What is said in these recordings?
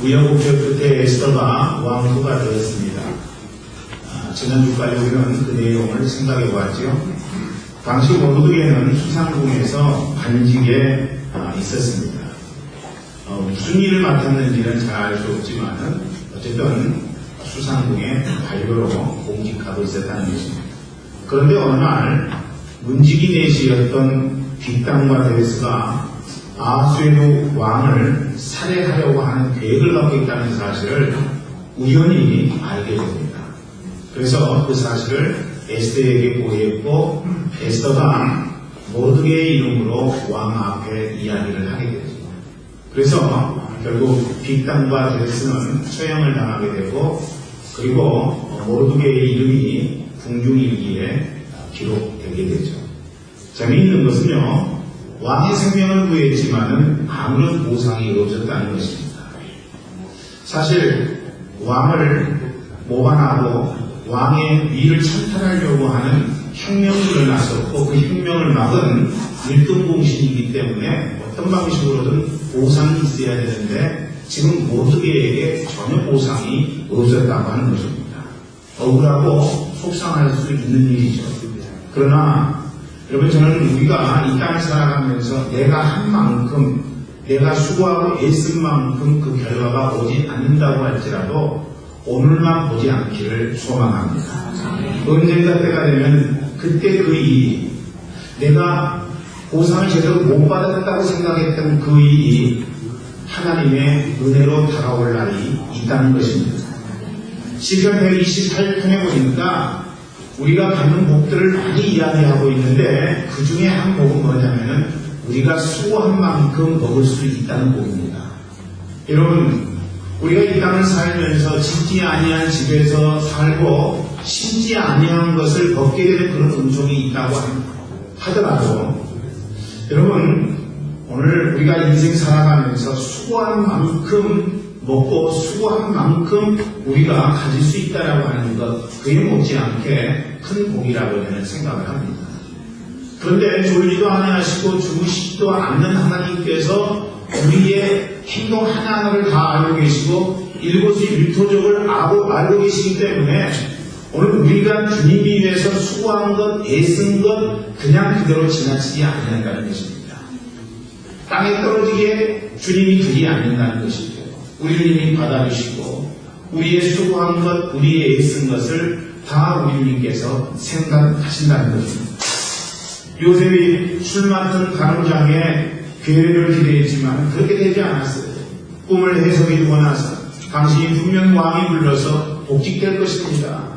우여곡절 끝에 에스더가 왕후가 되었습니다. 지난주까지 우리는 그 내용을 생각해 보았죠. 당시 모르드게는 수상궁에서 관직에 있었습니다. 무슨 일을 맡았는지는 잘 알 수 없지만 어쨌든 수상궁의 관료로 공직하고 있었다는 것입니다. 그런데 어느 날 문지기 내시였던 빅당과 데레스가 아하수에로 왕을 살해하려고 하는 계획을 갖고 있다는 사실을 우연히 알게 됩니다. 그래서 그 사실을 에스더에게 보고했고 에스더가 모르드게의 이름으로 왕 앞에 이야기를 하게 되죠. 그래서 결국 빅당과 데레스는 처형을 당하게 되고 그리고 모르드게의 이름이 궁중일기에 기록되게 되죠. 재미있는 것은요, 왕의 생명을 구했지만은 아무런 보상이 없었다는 것입니다. 사실 왕을 모반하고 왕의 위를 찬탈하려고 하는 혁명이 일어났었고 그 혁명을 막은 일등공신이기 때문에 어떤 방식으로든 보상이 있어야 되는데 지금 모르드게에게 전혀 보상이 없었다고 하는 것입니다. 억울하고 속상할 수 있는 일이죠. 그러나 여러분, 저는 우리가 이 땅을 살아가면서 내가 한 만큼, 내가 수고하고 애쓴 만큼 그 결과가 오지 않는다고 할지라도 오늘만 보지 않기를 소망합니다. 언젠가 때가 되면 그때 그 일이 내가 보상을 제대로 못 받았다고 생각했던 그 일이 하나님의 은혜로 다가올 날이 있다는 것입니다. 시편 128편에 보니까 우리가 받는 복들을 많이 이야기하고 있는데 그 중에 한 복은 뭐냐면은 우리가 수고한 만큼 먹을 수 있다는 복입니다. 여러분, 우리가 이 땅을 살면서 짓지 아니한 집에서 살고 신지 아니한 것을 벗게 되는 그런 은총이 있다고 하더라도 여러분, 오늘 우리가 인생 살아가면서 수고한 만큼 먹고 수고한 만큼 우리가 가질 수 있다라고 하는 것, 그에 못지않게 큰 복이라고 저는 생각을 합니다. 그런데 졸지도 아니하시고 주무시지도 않는 하나님께서 우리의 행동 하나하나를 다 알고 계시고 일거수일투족을 알고 계시기 때문에 오늘 우리가 주님이 위해서 수고한 것, 애쓴 것 그냥 그대로 지나치지 않는다는 것입니다. 땅에 떨어지게 주님이 두지 않는다는 것이죠. 우리 주님이 받아주시고 우리의 수고한 것, 우리의 애쓴 것을 다 우리 주님께서 생각하신다는 것입니다. 요셉이 술 맡은 가늠장에 괴를 기대했지만 그렇게 되지 않았어요. 꿈을 해석해주고 나서 당신이 분명 왕이 불러서 복직될 것입니다.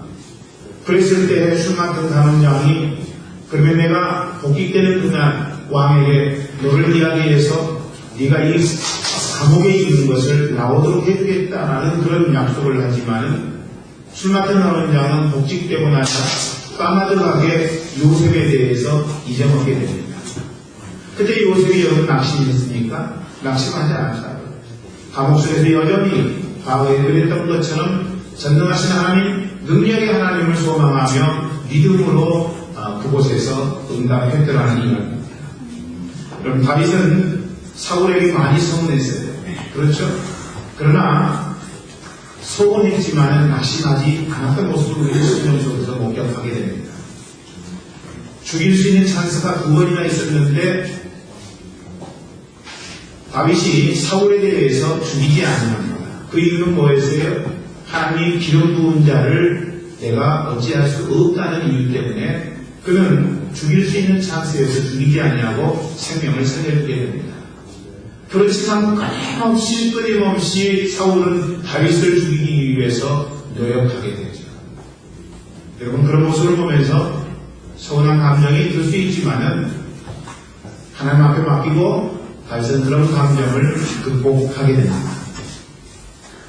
그랬을 때 술 맡은 가늠장이 그러면 내가 복직되는 그날 왕에게 너를 이야기해서 네가 이 감옥에 있는 것을 나오도록 해주겠다라는 그런 약속을 하지만 술 맡은 가늠장은 복직되고 나서 까마득하게 요셉에 대해서 잊어먹게 됩니다. 그때 요셉이 여러분 낙심했습니까? 낙심하지 않았어요. 감옥속에서 여전히 과거에 그랬던 것처럼 전능하신 하나님, 능력의 하나님을 소망하며 믿음으로 그곳에서 응답했더라는 이야기입니다. 여러분, 다윗은 사울에게 많이 서운했어요. 그렇죠? 그러나 서운했지만 낙심하지 않았던 모습을 우리 성경 속에서 목격하게 됩니다. 죽일 수 있는 찬스가 2번이나 있었는데 다윗이 사울에 대해서 죽이지 않습니다. 그 이유는 뭐였어요? 하나님 기름 부은 자를 내가 어찌할 수 없다는 이유 때문에 그는 죽일 수 있는 찬스에서 죽이지 아니하고 생명을 살려주게 됩니다. 그렇지만 끊임없이 사울은 다윗을 죽이기 위해서 노력하게 되죠. 여러분, 그런 모습을 보면서 서운한 감정이 들 수 있지만은 하나님 앞에 맡기고 다윗은 그런 감정을 극복하게 됩니다.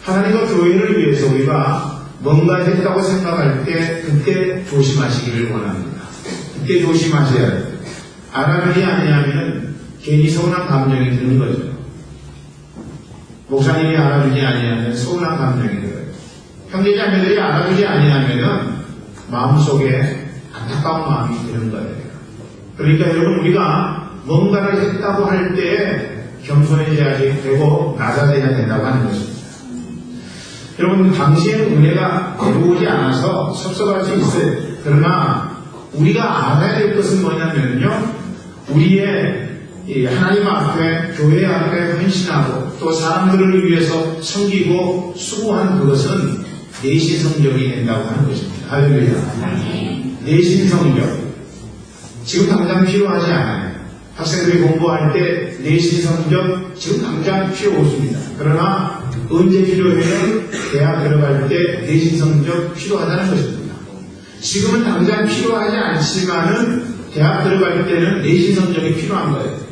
하나님과 교회를 위해서 우리가 뭔가 했다고 생각할 때 그때 조심하시기를 원합니다. 그때 조심하셔야 돼요. 알아주지 아니하면 괜히 서운한 감정이 드는 거죠. 목사님이 알아주지 아니하면 서운한 감정이 들어요. 형제자매들이 알아주지 아니하면 마음속에 안타까운 마음이 드는 거예요. 그러니까 여러분, 우리가 뭔가를 했다고 할 때 겸손해져야 되고 낮아져야 된다고 하는 것입니다. 여러분, 당시에는 은혜가 들어오지 않아서 섭섭할 수 있어요. 그러나 우리가 알아야 될 것은 뭐냐면요, 우리의 하나님 앞에, 교회 앞에 헌신하고 또 사람들을 위해서 섬기고 수고한 그것은 내신 성적이 된다고 하는 것입니다. 할렐루야. 내신 성적. 지금 당장 필요하지 않아요. 학생들이 공부할 때 내신 성적 지금 당장 필요 없습니다. 그러나 언제 필요해요? 대학 들어갈 때 내신 성적 필요하다는 것입니다. 지금은 당장 필요하지 않지만은 대학 들어갈 때는 내신 성적이 필요한 거예요.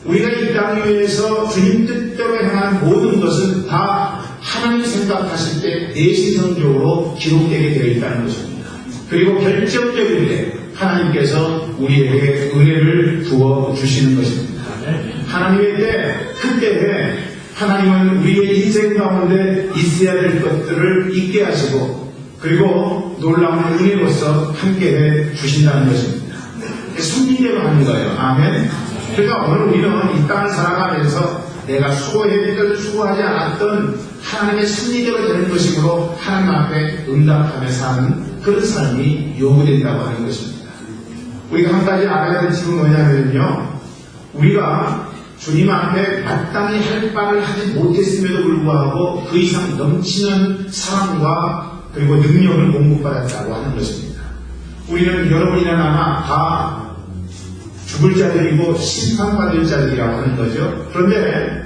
우리가 이 땅 위에서 주님 뜻대로 행한 모든 것은 다 하나님 생각하실 때 내신 성적으로 기록되게 되어 있다는 것입니다. 그리고 결정적일 때 하나님께서 우리에게 은혜를 부어 주시는 것입니다. 하나님의 때, 그때에 하나님은 우리의 인생 가운데 있어야 될 것들을 있게 하시고 그리고 놀라운 은혜로서 함께해 주신다는 것입니다. 승리대로 하는 거예요. 아멘. 그러니까 오늘 우리는 이 땅을 살아가면서 내가 수고했던 수고하지 않았던 하나님의 승리대로 되는 것이므로 하나님 앞에 응답하며 사는 그런 삶이 요구된다고 하는 것입니다. 우리가 한 가지 알아야 될 지금 뭐냐면요, 우리가 주님 앞에 마땅히 할 바를 하지 못했음에도 불구하고 그 이상 넘치는 사랑과 그리고 능력을 공급받았다고 하는 것입니다. 우리는 여러분이나 나나 다 죽을 자들이고 심판받을 자들이라고 하는 거죠. 그런데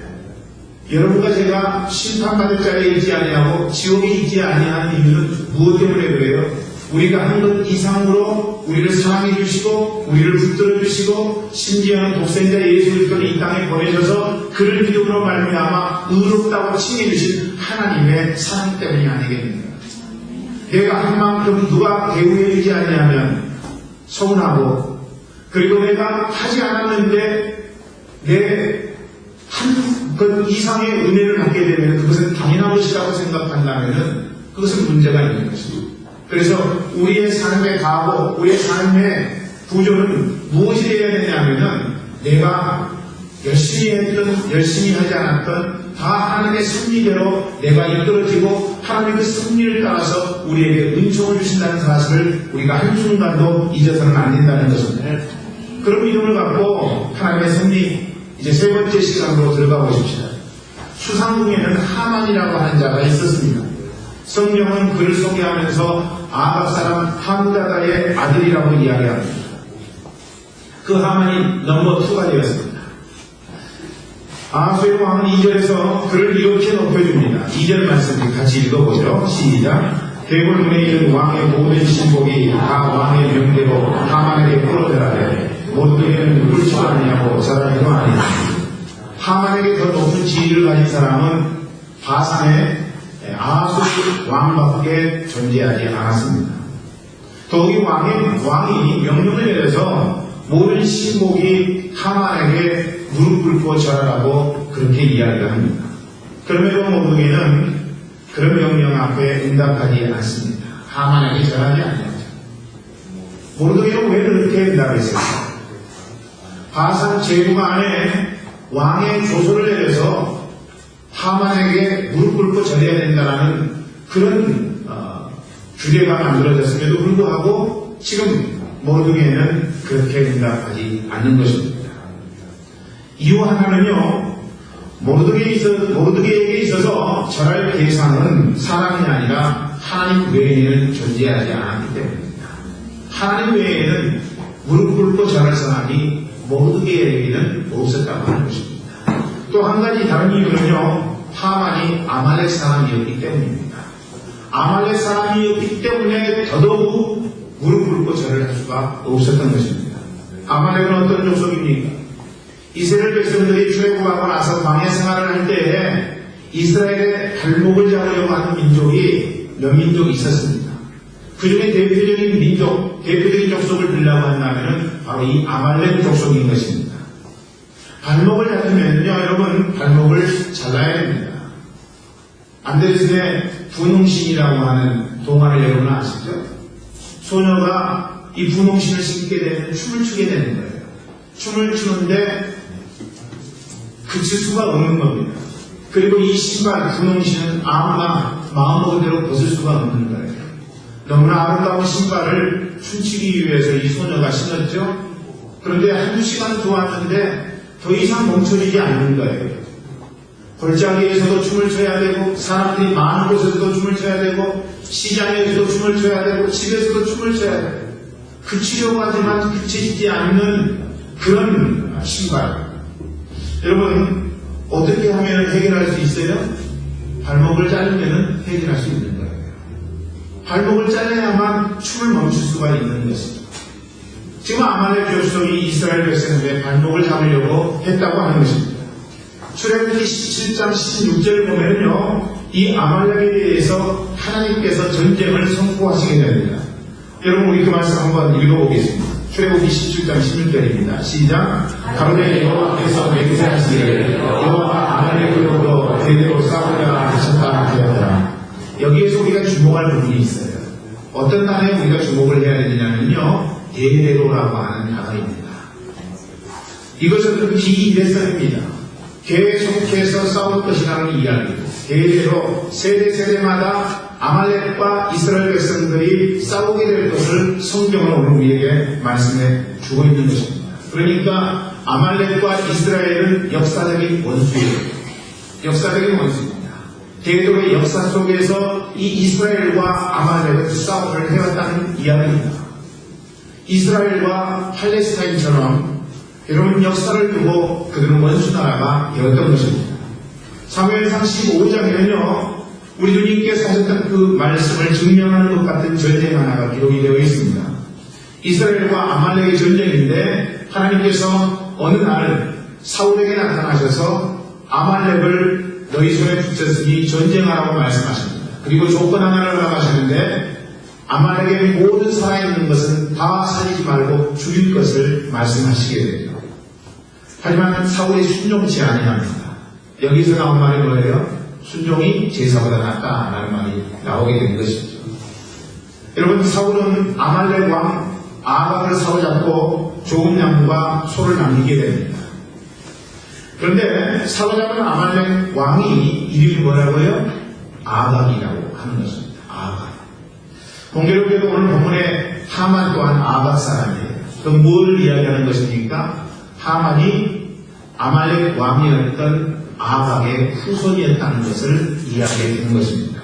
여러분과 제가 심판받을 자리에 있지 아니하고 지옥에 있지 아니하는 이유는 무엇 때문에 그래요? 우리가 한 것 이상으로 우리를 사랑해 주시고 우리를 붙들어 주시고 심지어는 독생자 예수 그리스도를 이 땅에 보내셔서 그를 믿음으로 말미암아 의롭다고 칭해 주신 하나님의 사랑 때문이 아니겠는가. 내가 한 만큼 누가 대우해 주지 아니하면 서운하고 그리고 내가 하지 않았는데 내 한 것 이상의 은혜를 받게 되면 그것은 당연한 것이라고 생각한다면 그것은 문제가 있는 것입니다. 그래서 우리의 삶의 각오, 우리의 삶의 구조는 무엇이 되어야 되냐면은 내가 열심히 했던, 열심히 하지 않았던 다 하나님의 섭리대로 내가 이끌어지고 하나님의 섭리를 따라서 우리에게 은총을 주신다는 사실을 우리가 한순간도 잊어서는 안 된다는 것입니다. 그런 믿음을 갖고 하나님의 섭리, 이제 세 번째 시간으로 들어가 보십시다. 수상궁에는 하만이라고 하는 자가 있었습니다. 성경은 그를 소개하면서 아합 사람 함다다의 아들이라고 이야기합니다. 그 하만이 넘버 2가 되었습니다. 아하수의 왕은 2절에서 그를 이렇게 높여줍니다. 2절 말씀 같이 읽어보죠. 시작. 대궐문에 있는 왕의 모든 신복이 다 왕의 명대로 하만에게 끌어들하되 모두에는 꿀치도 아니하고 사람도 아니하고 하만에게 더 높은 지위를 가진 사람은 바산의 아하수 왕밖에 존재하지 않았습니다. 더욱이 왕이 명령을 내려서 모든 신복이 하만에게 무릎 꿇고 절하라고 그렇게 이야기를 합니다. 그럼에도 모르게는 그런 명령 앞에 응답하지 않습니다. 하만에게 절하지 않냐죠. 모르게는 왜 그렇게 응답했을까? 바산 제국 안에 왕의 조서를 내려서 하만에게 무릎 꿇고 절해야 된다는 그런 규례가 만들어졌음에도 불구하고 지금 모르게는 그렇게 응답하지 않는 것입니다. 이유 하나는요, 모르드게에게 있어서 절할 대상은 사람이 아니라 하나님 외에는 존재하지 않았기 때문입니다. 하나님 외에는 무릎 꿇고 절할 사람이 모르드게에게는 없었다고 하는 것입니다. 또 한 가지 다른 이유는요, 하만이 아말렉 사람이었기 때문입니다. 아말렉 사람이었기 때문에 더더욱 무릎 꿇고 절을 할 수가 없었던 것입니다. 아말렉은 어떤 족속입니까? 이스라엘 백성들이 출애굽하고 나서 광야 생활을 할 때에 이스라엘의 발목을 잡으려고 하는 민족이 몇 민족이 있었습니다. 그 중에 대표적인 민족, 대표적인 족속을 들라고 한다면 바로 이 아말렉 족속인 것입니다. 발목을 잡으면요, 여러분, 발목을 잘라야 됩니다. 안데르센의 분홍신이라고 하는 동화를 여러분 아시죠? 소녀가 이 분홍신을 신게 되면 춤을 추게 되는 거예요. 춤을 추는데 그칠 수가 없는 겁니다. 그리고 이 신발 분홍신은 아무나 마음먹은 대로 벗을 수가 없는 거예요. 너무나 아름다운 신발을 춤추기 위해서 이 소녀가 신었죠. 그런데 한두 시간 좋았는데 더 이상 멈춰지지 않는 거예요. 골짜기에서도 춤을 춰야 되고, 사람들이 많은 곳에서도 춤을 춰야 되고, 시장에서도 춤을 춰야 되고, 집에서도 춤을 춰야 되고, 그치려고 하지만 그치지 않는 그런 신발. 여러분, 어떻게 하면 해결할 수 있어요? 발목을 자르면 해결할 수 있는 거예요. 발목을 잘라야만 춤을 멈출 수가 있는 것입니다. 지금 아말렉 족속이 이스라엘 백성의 발목을 잡으려고 했다고 하는 것입니다. 출애굽기 17장 16절을 보면요, 이 아말렉에 대해서 하나님께서 전쟁을 선포하시게 됩니다. 여러분, 우리 그 말씀 한번 읽어보겠습니다. 출애굽기 17장 16절입니다. 시작. 가로되 여호와께서 내게 하시기를 여호와가 아말렉으로부터 대대로 싸우려 하셨다 하였더라. 여기에서 우리가 주목할 부분이 있어요. 어떤 날에 우리가 주목을 해야 되느냐면요, 대대로라고 하는 단어입니다. 이것은 비일회성입니다. 계속해서 싸울 것이라는 이야기. 대대로 세대마다 아말렉과 이스라엘 백성들이 싸우게 될 것을 성경은 오늘 우리에게 말씀해 주고 있는 것입니다. 그러니까 아말렉과 이스라엘은 역사적인 원수예요. 역사적인 원수입니다. 대도의 역사 속에서 이 이스라엘과 아말렉은 싸움을 해왔다는 이야기입니다. 이스라엘과 팔레스타인처럼 여러분 역사를 두고 그들은 원수 나라가 되었던 것입니다. 사무엘상 15장에는요, 우리 주님께서 하셨던 그 말씀을 증명하는 것 같은 전쟁 하나가 기록이 되어 있습니다. 이스라엘과 아말렉의 전쟁인데 하나님께서 어느 날 사울에게 나타나셔서 아말렉을 너희 손에 붙였으니 전쟁하라고 말씀하십니다. 그리고 조건 하나를 나가시는데 아말렉의 모든 살아있는 것은 다 살리지 말고 죽일 것을 말씀하시게 되죠. 하지만 사울이 순종치 아니합니다. 여기서 나온 말이 뭐예요? 순종이 제사보다 낫다라는 말이 나오게 된 것이죠. 여러분, 사울은 아말렉 왕 아각을 사로잡고 좋은 양과 소를 남기게 됩니다. 그런데 사로잡은 아말렉 왕이 이름이 뭐라고요? 아각이라고 하는 것입니다. 아각. 공교롭게도 오늘 본문에 하만 또한 아각 사람이에요. 그럼 뭘 이야기하는 것입니까? 하만이 아말렉 왕이었던 아각의 후손이었다는 것을 이야기해 주는 것입니다.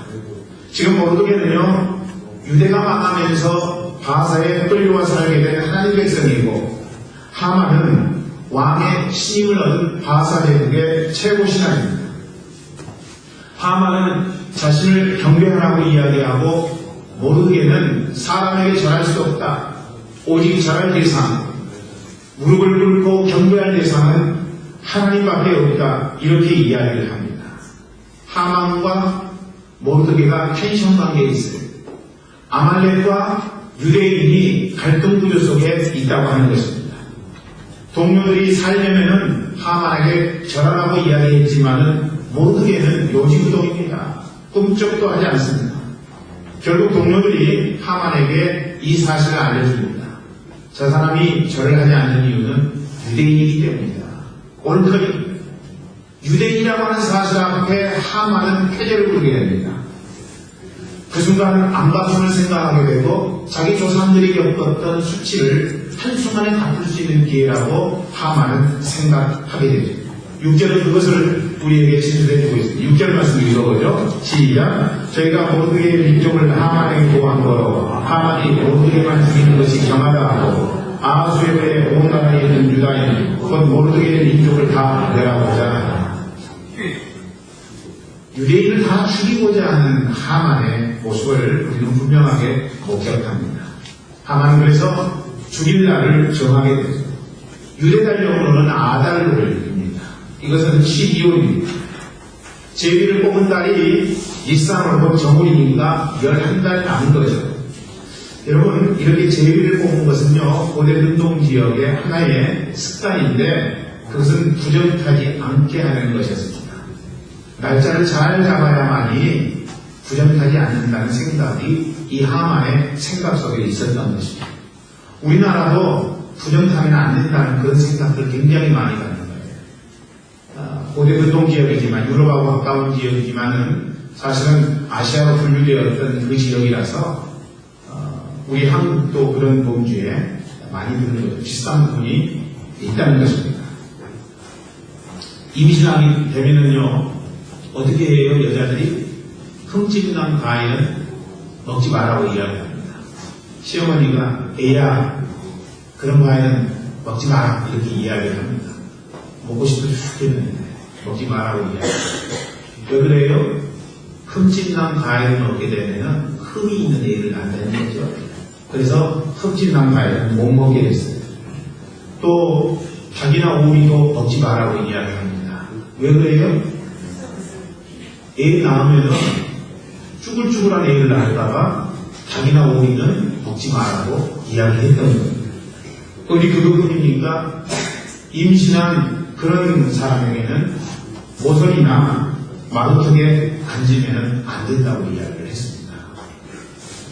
지금 모르게는요, 유대가 망하면서 바사에 끌려와 살게 된 하나님 백성이고, 하만은 왕의 신임을 얻은 바사 제국의 최고 신하입니다. 하만은 자신을 경배하라고 이야기하고, 모르게는 사람에게 절할 수 없다. 오직 절할 대상, 무릎을 꿇고 경배할 대상은 하나님밖에 없다. 이렇게 이야기를 합니다. 하만과 모르드게가 텐션 관계에 있어요. 아말렉과 유대인이 갈등 구조 속에 있다고 하는 것입니다. 동료들이 살려면은 하만에게 절하라고 이야기했지만은 모르드게는 요지부동입니다. 꿈쩍도 하지 않습니다. 결국 동료들이 하만에게 이 사실을 알려줍니다. 저 사람이 절을 하지 않는 이유는 유대인이기 때문이다. 옳거니 유대인이라고 하는 사실 앞에 하만은 쾌재를 부르게 됩니다. 그 순간 안박심을 생각하게 되고 자기 조상들이 겪었던 수치를 한순간에 갚을 수 있는 기회라고 하만은 생각하게 되죠. 6절은 그것을 우리에게 진술해 주고 있습니다. 6절 말씀 읽어보죠. 시작. 저희가 모르드게의 민족을 하만에게 구한 거로 하만이 모르드게만 죽이는 것이 정하다 하고 아하수에게 온 나라에 있는 유다인 곧 모르드게의 민족을 다 내라보자 하다. 유대인을 다 죽이고자 하는 하만의 모습을 우리는 분명하게 목격합니다. 하만은 그래서 죽일 날을 정하게 되죠. 유대달력으로는 아달을 올립니다. 이것은 12월입니다. 제비를 뽑은 달이 일상으로 곧 정월이니까 11달 남은 거죠. 여러분, 이렇게 제비를 뽑은 것은요, 고대 근동 지역의 하나의 습관인데 그것은 부정타지 않게 하는 것이었습니다. 날짜를 잘 잡아야만이 부정타지 않는다는 생각이 이 하만의 생각 속에 있었던 것입니다. 우리나라도 부정타면 안 된다는 그런 생각을 굉장히 많이 갖는 거예요. 고대 근동 지역이지만 유럽하고 가까운 지역이지만은 사실은 아시아로 분류되었던 그 지역이라서 우리 한국도 그런 범주에 많이 드는 거죠. 비슷한 부분이 있다는 것입니다. 임신하게 되면은요, 어떻게 해요? 여자들이 흠집난 과일은 먹지 말라고 이야기합니다. 시어머니가 애야, 그런 과일은 먹지 마라 이렇게 이야기를 합니다. 먹고 싶어서 죽겠는데 먹지 마라고 이야기합니다. 왜 그래요? 흠집난 과일을 먹게 되면 흠이 있는 애를 낳는다는 거죠. 그래서 흠집난 과일은 못 먹게 됐어요. 또 닭이나 오리도 먹지 마라고 이야기합니다. 왜 그래요? 애 낳으면은 쭈글쭈글한 애를 낳을까봐 닭이나 오리는 먹지 마라고 이야기했던 겁니다. 우리 그것뿐입니까? 임신한 그런 사람에게는 모서리나 마루턱에 앉으면 안 된다고 이야기를 했습니다.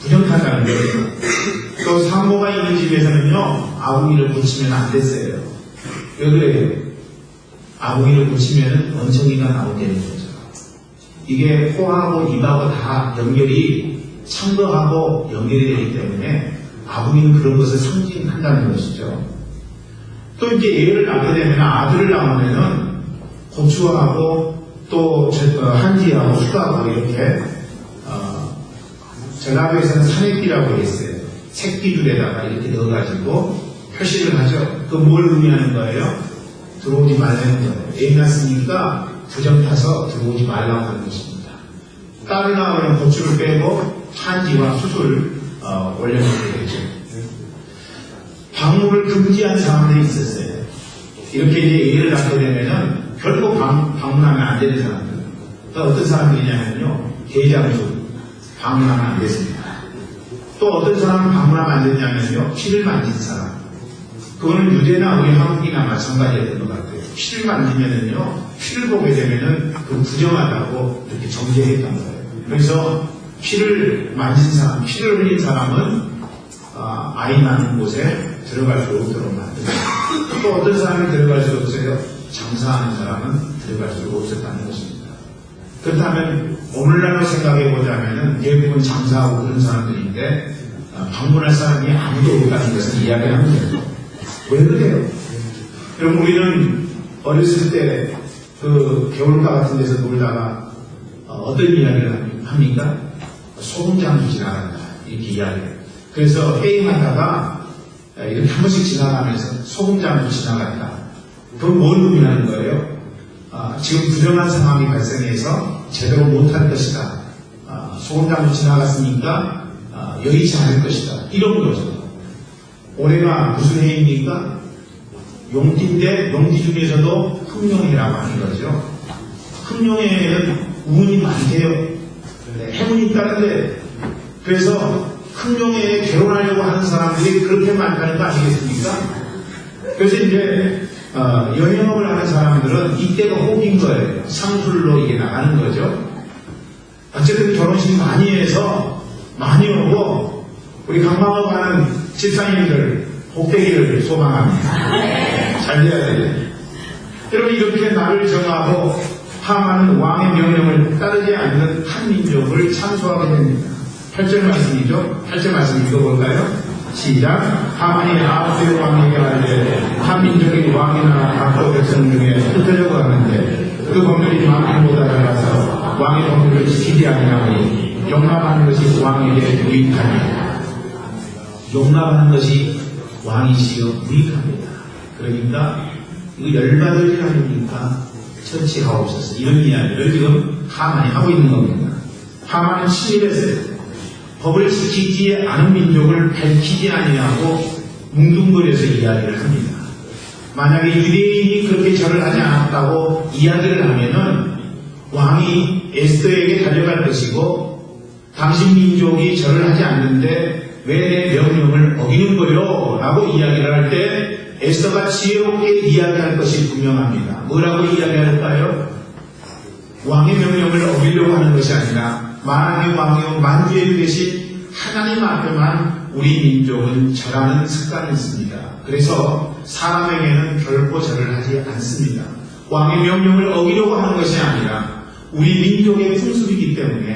부정타자는 거예요. 또 산모가 있는 집에서는요, 아궁이를 붙이면 안 됐어요. 왜 그래요? 아궁이를 붙이면 원청이가 나오게 되는 거죠. 이게 코하고 입하고 다 연결이 창거하고 연결이 되기 때문에 아궁이는 그런 것을 상징한다는 것이죠. 또 이제 애를 낳게 되면 아들을 낳으면은 고추하고 또 한지하고 수하고 이렇게 전라도에서는 산액비라고 했어요. 색비줄에다가 이렇게 넣어가지고 표시를 하죠. 그 뭘 의미하는 거예요? 들어오지 말라는 거예요. 애 낳았으니까 부정 타서 들어오지 말라고 하는 것입니다. 딸을 낳으면 고추를 빼고 한지와 숯을 올려놓게 되죠. 방문을 금지한 사람들이 있었어요. 이렇게 이제 애를 낳게 되면은 결코 방문하면 안 되는 사람들. 또 어떤 사람들이냐면요, 대장수 방문하면 안 됐습니다. 또 어떤 사람은 방문하면 안 됐냐면요, 피를 만진 사람. 그거는 유대나 우리 한국이나 마찬가지였던 것 같아요. 피를 만지면은요, 피를 보게 되면은 그 부정하다고 이렇게 정죄했던 거예요. 그래서 피를 만진 사람, 피를 흘린 사람은 아이 낳는 곳에 들어갈 수 없도록 만듭니다. 또 어떤 사람이 들어갈 수 없어요? 장사하는 사람은 들어갈 수 없었다는 것입니다. 그렇다면 오늘날로 생각해 보자면 대부분 장사하고 그런 사람들인데 방문할 사람이 아무도 없다는 것을 이야기합니다. 왜 그래요? 여러분, 우리는 어렸을 때 그 겨울가 같은 데서 놀다가 어떤 이야기를 합니까? 소금장도 지나간다 이렇게 이야기해요. 그래서 게임하다가 이렇게 한 번씩 지나가면서 소금장도 지나갔다. 그건 뭘 의미하는 거예요? 지금 부정한 상황이 발생해서 제대로 못할 것이다. 소금장도 지나갔으니까 여의치 않을 것이다. 이런 거죠. 올해가 무슨 해입니까? 용띠인데 용띠 중에서도 흠룡해라고 하는 거죠. 흠룡해는 운이 많대요. 행운이 있다는데, 그래서 흠룡해에 결혼하려고 하는 사람들이 그렇게 많다는 거 아니겠습니까? 그래서 이제 여행업을 하는 사람들은 이때가 호기인 거예요. 상술로 이게 나가는 거죠. 어쨌든 결혼식 많이 해서 많이 오고 우리 강방업 하는 집사님들 복되기를 소망합니다. 잘 돼야 돼요. 여러분, 이렇게 나를 정하고 하만은 왕의 명령을 따르지 않는 한민족을 참소하게 됩니다. 8절 말씀이죠. 8절 말씀 읽어볼까요? 시작. 하만이 아하스 왕에게 말하되 한민족이 왕이나 각도 백성 중에 흩어져 가는데 그 법률이 왕보다 달라서 왕의 법률을 지키지 아니하니 용납하는 것이 왕에게 무익하니. 용납하는 것이 왕이시여 무익합니다. 그러니까 이거 열받을 일 아닙니까? 처치하옵소서. 이런 이야기를 지금 하만이 하고 있는 겁니다. 하만은 친일했어요. 법을 지키지 않은 민족을 밝히지 아니하고 뭉뚱거려서 이야기를 합니다. 만약에 유대인이 그렇게 절을 하지 않았다고 이야기를 하면은 왕이 에스더에게 달려갈 것이고, 당신 민족이 절을 하지 않는데 왜 내 명령을 어기는 거요? 라고 이야기를 할 때 에스더가 지혜롭게 이야기할 것이 분명합니다. 뭐라고 이야기할까요? 왕의 명령을 어기려고 하는 것이 아니라 만왕의 왕이요 만주의 되신 하나님 앞에만 우리 민족은 절하는 습관이 있습니다. 그래서 사람에게는 결코 절을 하지 않습니다. 왕의 명령을 어기려고 하는 것이 아니라 우리 민족의 풍습이기 때문에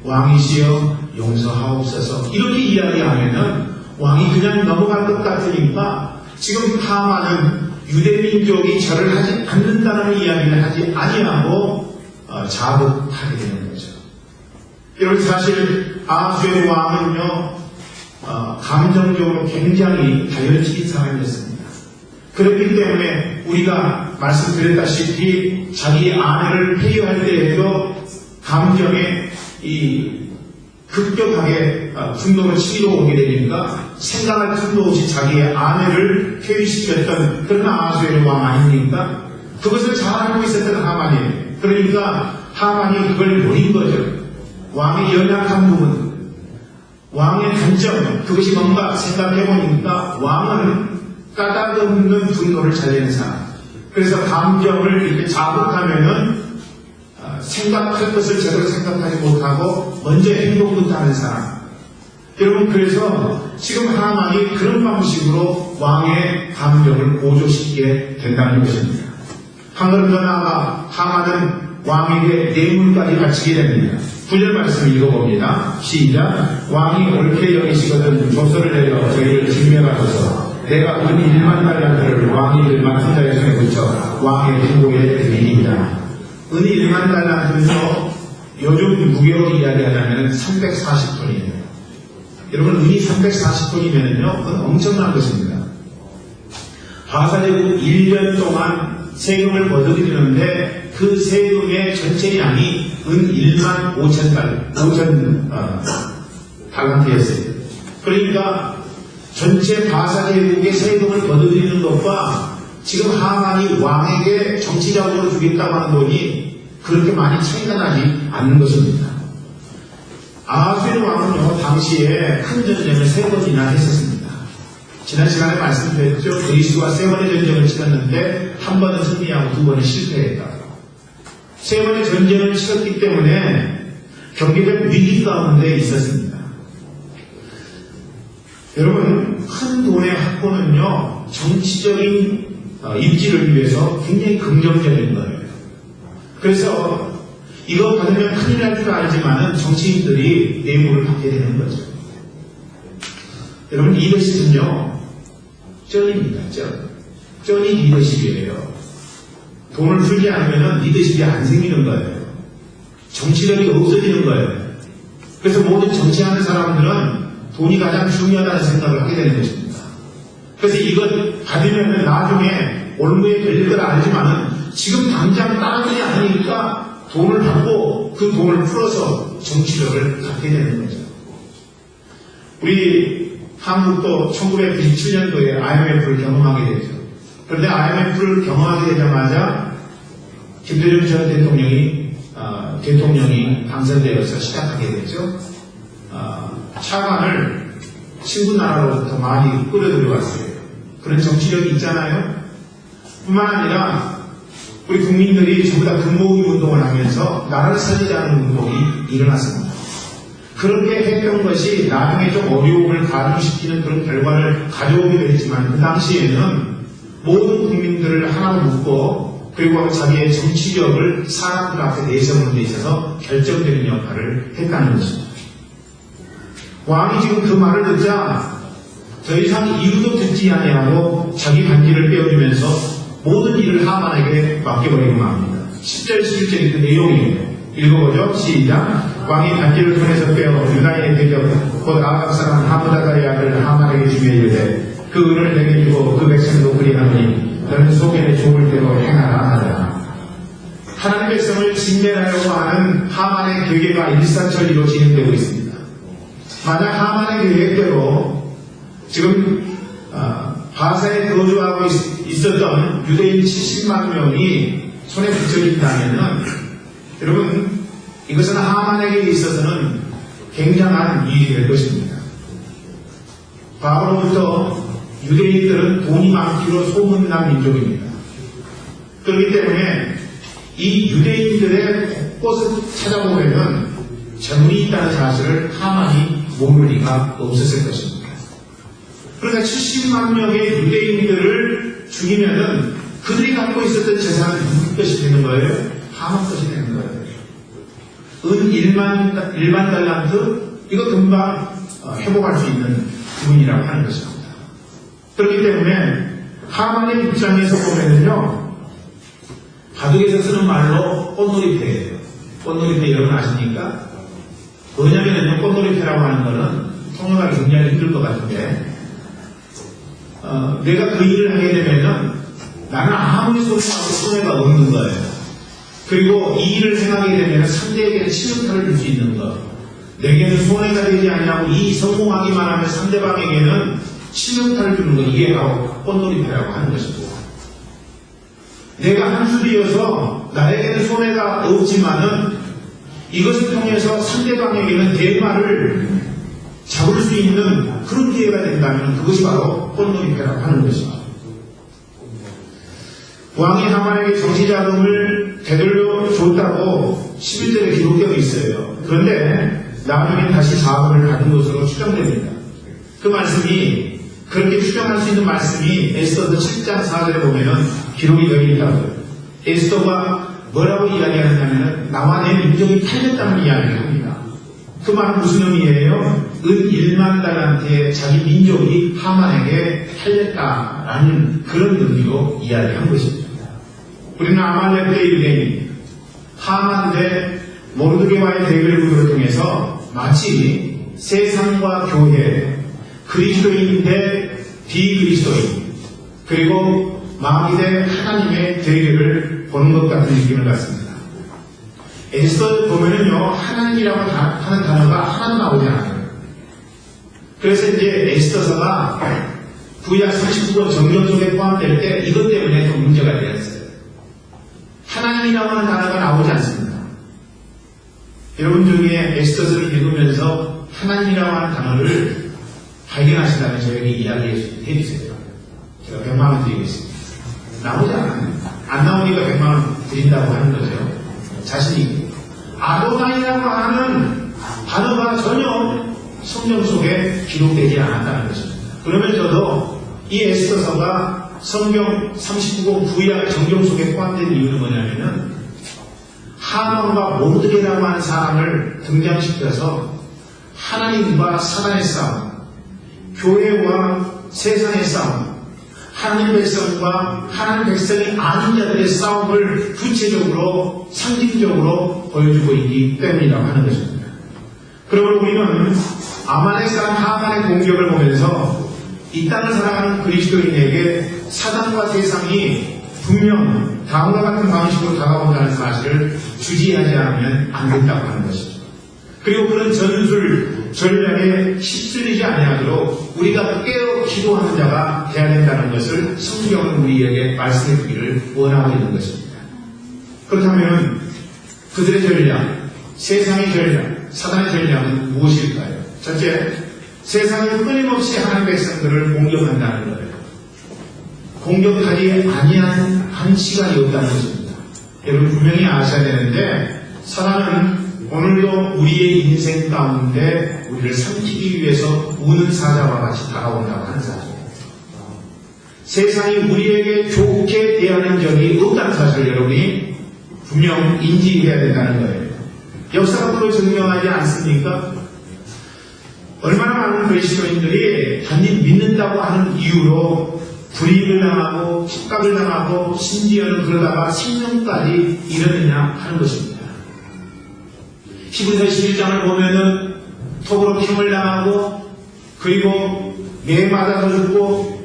왕이시여 용서하옵소서 이렇게 이야기하면은 왕이 그냥 넘어갈 것 같으니까 지금 하만은 유대민족이 절을 하지 않는다는 이야기를 하지 아니하고 자복하게 되는 거죠. 여러분 사실 아하수에로 왕은요 감정적으로 굉장히 다혈질인 사람이었습니다. 그렇기 때문에 우리가 말씀드렸다시피 자기 아내를 폐위할 때에도 감정에 급격하게 분노가 치밀어 오게 되니까 생각할 틈도 없이 자기의 아내를 폐위시켰던 그런 아하수에로 왕 아닙니까? 그것을 잘 알고 있었던 하만이에요. 그러니까 하만이 그걸 노린 거죠. 왕의 연약한 부분, 왕의 단점, 그것이 뭔가 생각해보니까 왕은 까닭없는 분노를 잘 내는 사람. 그래서 감정을 이렇게 자극하면은 생각할 것을 제대로 생각하지 못하고 먼저 행동부터 하는 사람. 여러분 그래서 지금 하만이 그런 방식으로 왕의 감정을 고조시키게 된다는 것입니다. 한 걸음 더 나아가 하만은 왕에게 뇌물까지 바치게 됩니다. 9절 말씀 읽어봅니다. 시작. 왕이 옳게 여기시거든 조서를 내려 저희를 진멸하소서. 내가 은 1만 달란트를 왕이 을 맡은 자의 손에 붙여 왕의 부고에 드리리이다. 은 1만 달란트에서 요즘 무게로 이야기하자면 340톤이에요. 여러분 은이 340톤이면요 그건 엄청난 것입니다. 바사제국 1년 동안 세금을 거둬들이는데 그 세금의 전체 양이 은 1만 5천 달란트였어요. 그러니까 전체 바사제국의 세금을 거둬들이는 것과 지금 하만이 왕에게 정치적으로 주겠다고 하는 돈이 그렇게 많이 차이가 나지 않는 것입니다. 아하수에로 왕은요 당시에 큰 전쟁을 3번이나 했었습니다. 지난 시간에 말씀드렸죠. 그리스와 3번의 전쟁을 치렀는데 한 번은 승리하고 2번은 실패했다. 3번의 전쟁을 치렀기 때문에 경제적 위기 가운데 있었습니다. 여러분 큰 돈의 확보는요 정치적인 입지를 위해서 굉장히 긍정적인 거예요. 그래서 이거 받으면 큰일 날 줄 알지만은 정치인들이 뇌물을 받게 되는 거죠. 여러분 리더십은요 쩐입니다. 쩐이 리더십이에요. 돈을 풀지 않으면 리더십이 안 생기는 거예요. 정치력이 없어지는 거예요. 그래서 모든 정치하는 사람들은 돈이 가장 중요하다는 생각을 하게 되는 것입니다. 그래서 이걸 받으면 나중에 올무에 걸릴 걸 알지만은 지금 당장 따르지 않으니까 돈을 받고 그 돈을 풀어서 정치력을 갖게 되는 거죠. 우리 한국도 1997년도에 IMF를 경험하게 되죠. 그런데 IMF를 경험하게 되자마자 김대중 전 대통령이 당선되어서 시작하게 되죠. 차관을 친구 나라로부터 많이 끌어들여왔어요. 그런 정치력이 있잖아요. 뿐만 아니라 우리 국민들이 전부 다 금모으기 운동을 하면서 나라를 살리자는 운동이 일어났습니다. 그렇게 했던 것이 나중에 좀 어려움을 가중시키는 그런 결과를 가져오기도 했지만 그 당시에는 모든 국민들을 하나로 묶고 그리고 자기의 정치력을 사람들 앞에 내세우는 데 있어서 결정적인 역할을 했다는 것입니다. 왕이 지금 그 말을 듣자 더 이상 이유도 듣지 아니하고 자기 반지를 빼어주면서 모든 일을 하만에게 맡겨버리고 맙니다. 10절 11절이 그 내용이에요. 읽어보죠. 시작. 왕이 반지를 손에서 빼어 유다인의 대적 곧 아각 사람 하므다다의 아들 하만에게 주며 이르되 그 은을 내게 주고 그 백성도 그리하노니 너는 소견에 좋을 대로 행하라 하더라. 하나님 백성을 진멸하려고 하는 하만의 계획가 일사천리로 진행되고 있습니다. 만약 하만의 계획대로 지금 바사에 거주하고 있었던 유대인 70만 명이 손에 붙여진다면 여러분 이것은 하만에게 있어서는 굉장한 일이 될 것입니다. 과거로부터 유대인들은 돈이 많기로 소문난 민족입니다. 그렇기 때문에 이 유대인들의 곳곳을 찾아보면 재물이 있다는 사실을 하만이 모를 리가 없었을 것입니다. 그러니까 70만 명의 유대인들을 죽이면은 그들이 갖고 있었던 재산은 누구 것이 되는 거예요? 하만 것이 되는 거예요. 은 1만 달란트, 이거 금방 회복할 수 있는 부분이라고 하는 것입니다. 그렇기 때문에 하만의 입장에서 보면은요, 바둑에서 쓰는 말로 꽃놀이패예요. 꽃놀이패 여러분 아십니까? 왜냐면은요, 꽃놀이패라고 하는 거는 통역하기 굉장히 힘들 것 같은데, 내가 그 일을 하게 되면은 나는 아무리 손해가 없는 거예요. 그리고 이 일을 행하게 되면 상대에게 치명타를 줄 수 있는 것, 내게는 손해가 되지 않냐고 이 성공하기만 하면 상대방에게는 치명타를 주는 것, 이게 바로 꽃놀이패라고 하는 것입니다. 내가 한 수리여서 나에게는 손해가 없지만은 이것을 통해서 상대방에게는 대마를 잡을 수 있는 그런 기회가 된다면 그것이 바로 꽃놀이패라고 하는 것입니다. 왕이 하만에게 정치자금을 되돌려 줬다고 11절에 기록되어 있어요. 그런데 나중에 다시 자금을 받은 것으로 추정됩니다. 그 말씀이, 그렇게 추정할 수 있는 말씀이 에스더서 7장 4절에 보면은 기록이 되어 있다고요. 에스더가 뭐라고 이야기하느냐면 나와 내 민족이 팔렸다는 이야기를 합니다. 그 말은 무슨 의미예요? 은 1만 달란트에 자기 민족이 하만에게 팔렸다라는 그런 의미로 이야기한 것입니다. 우리는 아말렉 대 유대인, 하만 대 모르드게와의 대결 구도를 통해서 마치 세상과 교회, 그리스도인 대 비그리스도인, 그리고 마귀 대 하나님의 대결을 보는 것 같은 느낌을 갖습니다. 에스더 보면은요, 하나님이라고 하는 단어가 하나도 나오지 않아요. 그래서 이제 에스더서가 구약 39권 정경 속에 포함될 때 이것 때문에 좀 문제가 되었어요. 하나님이라고 하는 단어가 나오지 않습니다. 여러분 중에 에스더서를 읽으면서 하나님이라고 하는 단어를 발견하신다면 저에게 이야기해 주세요. 제가 100만 원 드리겠습니다. 나오지 않아요. 안 나오니까 100만 원 드린다고 하는 거죠. 자신이. 아도나이라고 하는 단어가 전혀 성경 속에 기록되지 않았다는 것입니다. 그러면 저도 이 에스더서가 성경 39권 구약 정경 속에 포함된 이유는 뭐냐면은 하만과 모르드게라고 하는 사람을 등장시켜서 하나님과 사단의 싸움, 교회와 세상의 싸움, 하나님 백성과 하나님 백성이 아닌 자들의 싸움을 구체적으로 상징적으로 보여주고 있기 때문이라고 하는 것입니다. 그러므로 우리는 아말렉 사람 하만의 공격을 보면서 이 땅을 살아가는 그리스도인에게 사단과 세상이 분명 다음과 같은 방식으로 다가온다는 사실을 주지하지 않으면 안 된다고 하는 것입니다. 그리고 그런 전술, 전략에 휩쓸리지 아니하도록 우리가 깨어 기도하는 자가 되어야 된다는 것을 성경은 우리에게 말씀해 주기를 원하고 있는 것입니다. 그렇다면 그들의 전략, 세상의 전략, 사단의 전략은 무엇일까요? 첫째, 세상은 끊임없이 하나님의 백성들을 공격한다는 거예요. 공격하지 아니한 한 시간이 없다는 것입니다. 여러분 분명히 아셔야 되는데 사단은 오늘도 우리의 인생 가운데 우리를 삼키기 위해서 우는 사자와 같이 다가온다고 하는 사실입니다. 세상이 우리에게 좋게 대하는 적이 없다는 사실을 여러분이 분명 인지해야 된다는 거예요. 역사가 그걸 증명하지 않습니까? 얼마나 많은 그리스도인들이 단지 믿는다고 하는 이유로 불이익을 당하고 핍박을 당하고 심지어는 그러다가 생명까지 이르느냐 하는 것입니다. 히브리서 11장을 보면은 톡으로 핍을 당하고 그리고 매 맞아서 죽고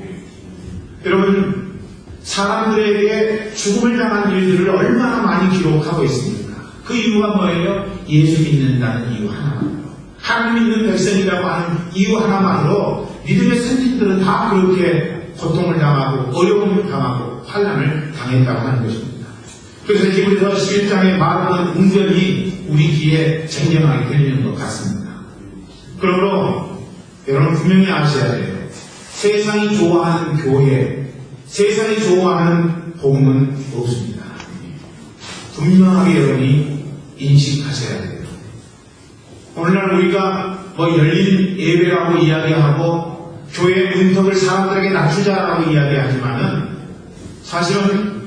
여러분 사람들에게 죽음을 당한 일들을 얼마나 많이 기록하고 있습니까? 그 이유가 뭐예요? 예수 믿는다는 이유 하나만으로, 하나님 믿는 백성이라고 하는 이유 하나만으로 믿음의 선진들은 다 그렇게 고통을 당하고 어려움을 당하고 환난을 당했다고 하는 것입니다. 그래서 히브리서 11장의 말하는 은근히 우리 귀에 쟁쟁하게 들리는 것 같습니다. 그러므로 여러분 분명히 아셔야 돼요. 세상이 좋아하는 교회, 세상이 좋아하는 복음은 없습니다. 분명하게 여러분이 인식하셔야 돼요. 오늘날 우리가 열린 예배라고 이야기하고 교회 문턱을 사람들에게 낮추자라고 이야기하지만은 사실은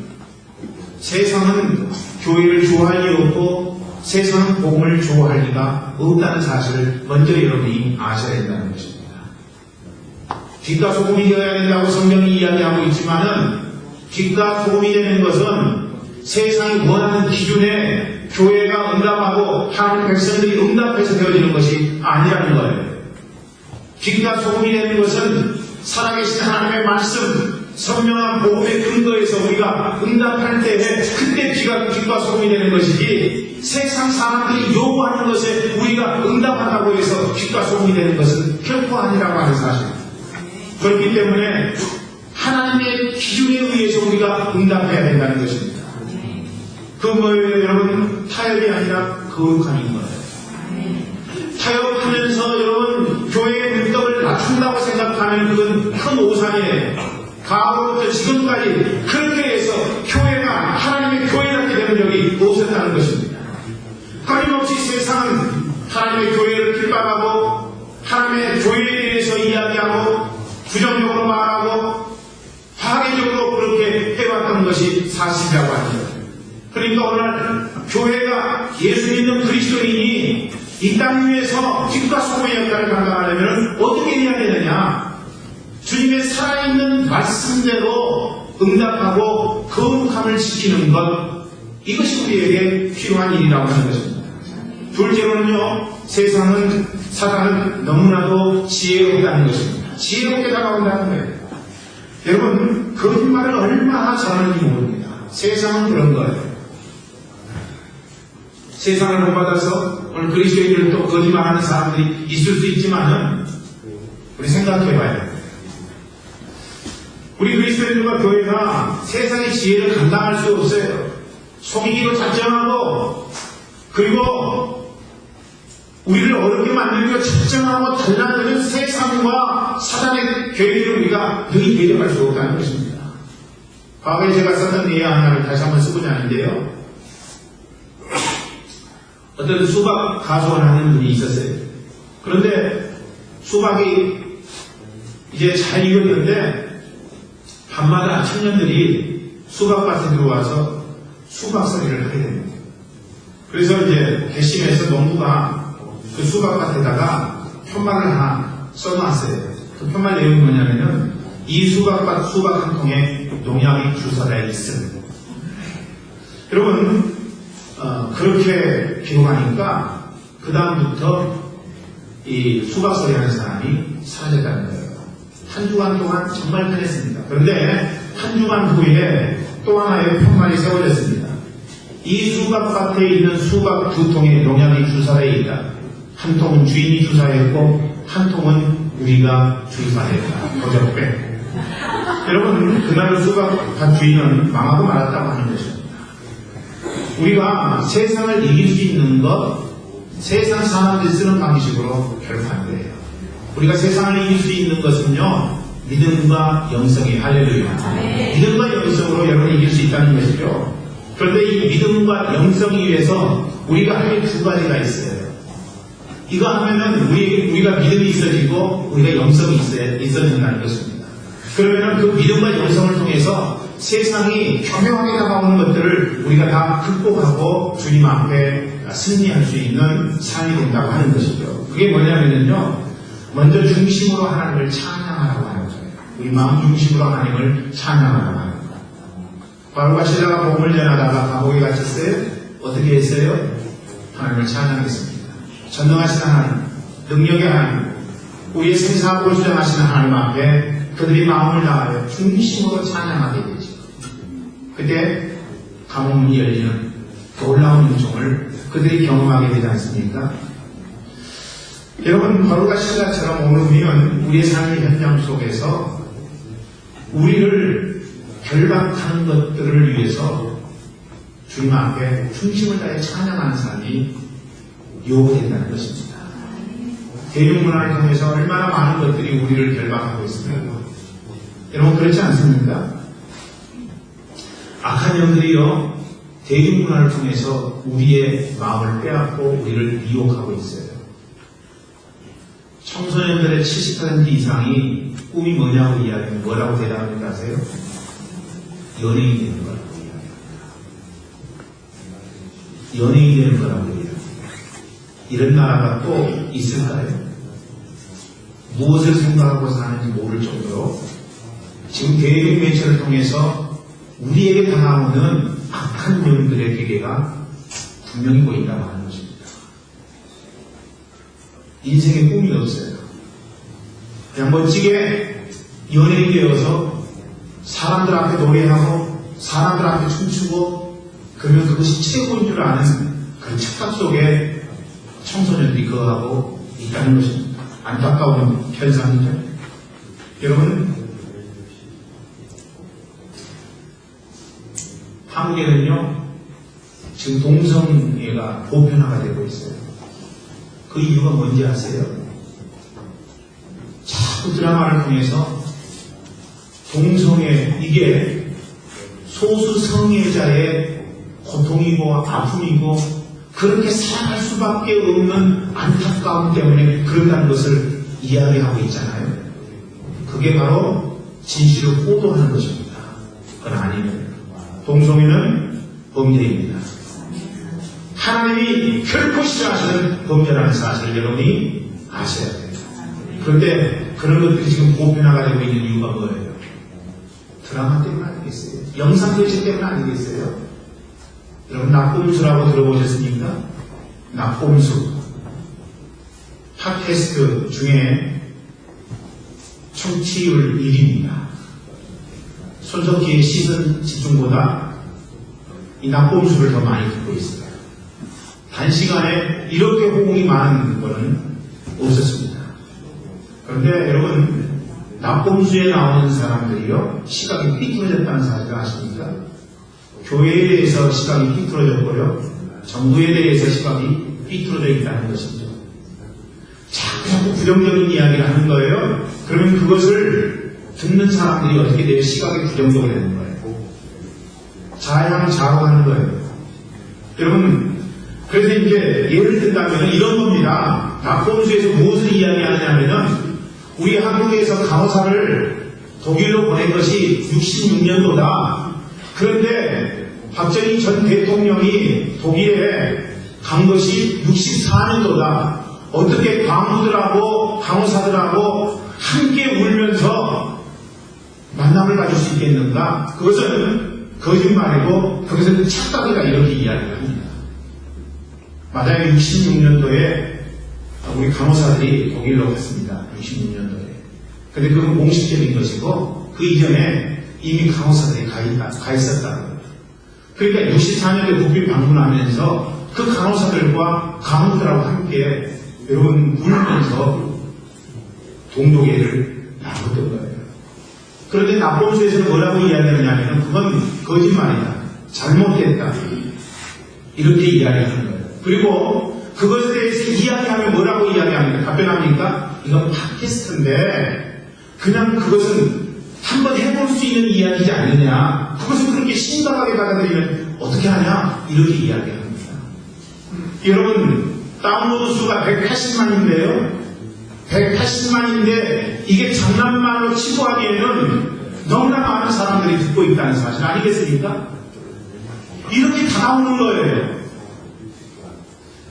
세상은 교회를 좋아할 리 없고 세상은 복음을 좋아할 리가 없다는 사실을 먼저 여러분이 아셔야 된다는 것입니다. 빛과 소금이 되어야 된다고 성경이 이야기하고 있지만은 빛과 소금이 되는 것은 세상이 원하는 기준에 교회가 응답하고 하나님 백성들이 응답해서 되어지는 것이 아니라는 거예요. 빛과 소금이 되는 것은 살아계신 하나님의 말씀, 선명한 복음의 근거에서 우리가 응답할 때에 그때 빛과 소금이 되는 것이지, 세상 사람들이 요구하는 것에 우리가 응답한다고 해서 빛과 소금이 되는 것은 결코 아니라고 하는 사실입니다. 그렇기 때문에 하나님의 기준에 의해서 우리가 응답해야 된다는 것입니다. 그 뭐예요, 여러분? 타협이 아니라 거룩함인 거예요. 타협하면서 여러분 교회의 물떡을 낮춘다고 생각하면 그건 큰 오산이에요. 과거부터 지금까지 그렇게 해서 교회가 하나님의 교회답게 되는 적이 없었다는 것입니다. 끊임없이 세상은 하나님의 교회를 핍박하고 하나님의 교회에 대해서 이야기하고 부정적으로 말하고 파괴적으로 그렇게 해왔던 것이 사실이라고 하죠. 그러니까 오늘 교회가 예수 믿는 그리스도인이 이 땅 위에서 빛과 소금의 역할을 감당하려면 어떻게 해야 되느냐? 주님의 살아있는 말씀대로 응답하고 거룩함을 지키는 것, 이것이 우리에게 필요한 일이라고 하는 것입니다. 둘째로는요, 세상은, 사단은 너무나도 지혜롭다는 것입니다. 지혜롭게 다가온다는 거예요. 여러분, 거짓말을 얼마나 잘하는지 모릅니다. 세상은 그런 거예요. 세상을 본받아서 오늘 그리스도인들도 거짓말하는 사람들이 있을 수 있지만은 우리 생각해봐야 돼요. 우리 그리스도인들과 교회가 세상의 지혜를 감당할 수 없어요. 속이기로 작정하고, 그리고 우리를 어렵게 만들기로 작정하고 달라드는 세상과 사단의 교회를 우리가 능히 대적할 수 없다는 것입니다. 과거에 제가 썼던 예화 하나를 다시 한번 쓰고자 하는데요. 어떤 수박 가수원 하는 분이 있었어요. 그런데 수박이 이제 잘 익었는데 밤마다 청년들이 수박밭에 들어와서 수박서리를 하게 됩니다. 그래서 이제 괘씸해서 농부가 그 수박밭에다가 편말을 하나 써놨어요. 그 편말 내용이 뭐냐면은 이 수박밭 수박 한 통에 농약이 주사되어 있음. 여러분, 그렇게 기록하니까 그 다음부터 이 수박서리 하는 사람이 사라졌다는 거예요. 한 주간 동안 정말 편했습니다. 그런데 한 주간 후에 또 하나의 편말이 세워졌습니다. 이 수박밭에 있는 수박 두 통에 농약이 주사되어 있다. 한 통은 주인이 주사했고 한 통은 우리가 주사했다. 고적배. 여러분, 그날 수박밭 주인은 망하고 말았다고 하는 것입니다. 우리가 세상을 이길 수 있는 것, 세상 사람들이 쓰는 방식으로 결코 안 돼요. 우리가 세상을 이길 수 있는 것은요, 믿음과 영성이, 할렐루야. 믿음과 영성으로 여러분이 이길 수 있다는 것이죠. 그런데 이 믿음과 영성이 위해서 우리가 할 일 두 가지가 있어요. 이거 하면은 우리가 믿음이 있어지고 우리가 영성이 있어진다는 것입니다. 그러면은 그 믿음과 영성을 통해서 세상이 교묘하게 다가오는 것들을 우리가 다 극복하고 주님 앞에 승리할 수 있는 삶이 된다고 하는 것이죠. 그게 뭐냐면요, 먼저 중심으로 하나님을 찬양하라고 하는 거예요. 우리 마음 중심으로 하나님을 찬양하라고 하는 거예요. 바울과 실라가 복음을 전하다가 감옥에 갇혔어요. 어떻게 했어요? 하나님을 찬양했습니다. 전능하신 하나님, 능력의 하나님, 우리의 생사하고 주장하시는 하나님 앞에 그들이 마음을 다하여 중심으로 찬양하게 되죠. 그때 감옥문이 열리는 놀라운 은총을 그들이 경험하게 되지 않습니까? 여러분, 바울과 실라처럼 오늘 우리는 우리의 삶의 현장 속에서 우리를 결박하는 것들을 위해서 주님 앞에 중심을 다해 찬양하는 삶이 요구된다는 것입니다. 대중문화를 통해서 얼마나 많은 것들이 우리를 결박하고 있습니까? 여러분, 그렇지 않습니까? 악한 영들이요, 대중문화를 통해서 우리의 마음을 빼앗고 우리를 미혹하고 있어요. 청소년들의 70% 이상이 꿈이 뭐냐고 이야기하면 뭐라고 대답하는지 아세요? 연예인이 되는 거라고 이야기합니다. 연예인이 되는 거라고 해요. 이런 나라가 또 있을까요? 무엇을 생각하고 사는지 모를 정도로 지금 대중 매체를 통해서 우리에게 다가오는 악한 영들의 계계가 분명히 보인다고 하는 것입니다. 인생에 꿈이 없어요. 그냥 멋지게 연예인 되어서 사람들 앞에 노래하고 사람들 앞에 춤추고 그러면 그것이 최고인 줄 아는 그 착각 속에 청소년들이 거하고 있다는 것입니다. 안타까운 현상이죠. 여러분, 한국에는요 지금 동성애가 보편화가 되고 있어요. 그 이유가 뭔지 아세요? 자꾸 드라마를 통해서 동성애, 이게 소수 성애자의 고통이고 아픔이고 그렇게 살아갈 수밖에 없는 안타까움 때문에 그런다는 것을 이야기하고 있잖아요. 그게 바로 진실을 보도하는 것입니다. 그건 아니에요. 동성애는 범죄입니다. 하나님이 결코 싫어하시는 범죄라는 사실을 여러분이 아셔야 돼요. 그런데 그런 것들이 지금 보편화가 되고 있는 이유가 뭐예요? 드라마 때문 아니겠어요? 영상글씨 때문 아니겠어요? 여러분, 낙곰수라고 들어보셨습니까? 낙곰수. 팟캐스트 중에 청취율 1위입니다. 손석희의 시선 집중보다 이 낙곰수를 더 많이 듣고 있어요. 단시간에 이렇게 호응이 많은 것은 없었습니다. 그런데 여러분, 낙곰수에 나오는 사람들이요 시각이 삐뚤어졌다는 사실을 아십니까? 교회에 대해서 시각이 삐뚤어졌고요 정부에 대해서 시각이 삐뚤어져 있다는 것이죠. 자꾸 부정적인 이야기를 하는 거예요. 그러면 그것을 듣는 사람들이 어떻게 돼요? 시각이 부정적으로 되는 거예요. 자양자호하는 거예요. 여러분, 그래서 이제 예를 든다면 이런 겁니다. 낙곰수에서 무엇을 이야기하느냐면은 우리 한국에서 간호사를 독일로 보낸 것이 66년도다. 그런데 박정희 전 대통령이 독일에 간 것이 64년도다. 어떻게 간부들하고 간호사들하고 함께 울면서 만남을 가질 수 있겠는가? 그것은 거짓말이고 그것은 착각이다, 이렇게 이야기를 합니다. 맞아요. 66년도에 우리 간호사들이 독일로 갔습니다. 66년도에. 근데 그건 공식적인 것이고 그 이전에 이미 간호사들이 가 있었다고요. 그러니까 64년도에 독일 방문하면서 그 간호사들과 간호들하고 함께 여러분 울면서 동독애를 나눴던 거예요. 그런데 낙곰수에서는 뭐라고 이야기하냐면 그건 거짓말이다. 잘못됐다. 이렇게 이야기하는 거예요. 그리고 그것에 대해서 이야기하면 뭐라고 이야기합니까? 답변합니까? 이건 팟캐스트인데 그냥 그것은 한번 해볼 수 있는 이야기지 않느냐. 그것을 그렇게 심각하게 받아들이면 어떻게 하냐. 이렇게 이야기합니다. 여러분, 다운로드 수가 180만인데요. 180만인데 이게 장난만으로 치부하기에는 너무나 많은 사람들이 듣고 있다는 사실 아니겠습니까? 이렇게 다 나오는 거예요.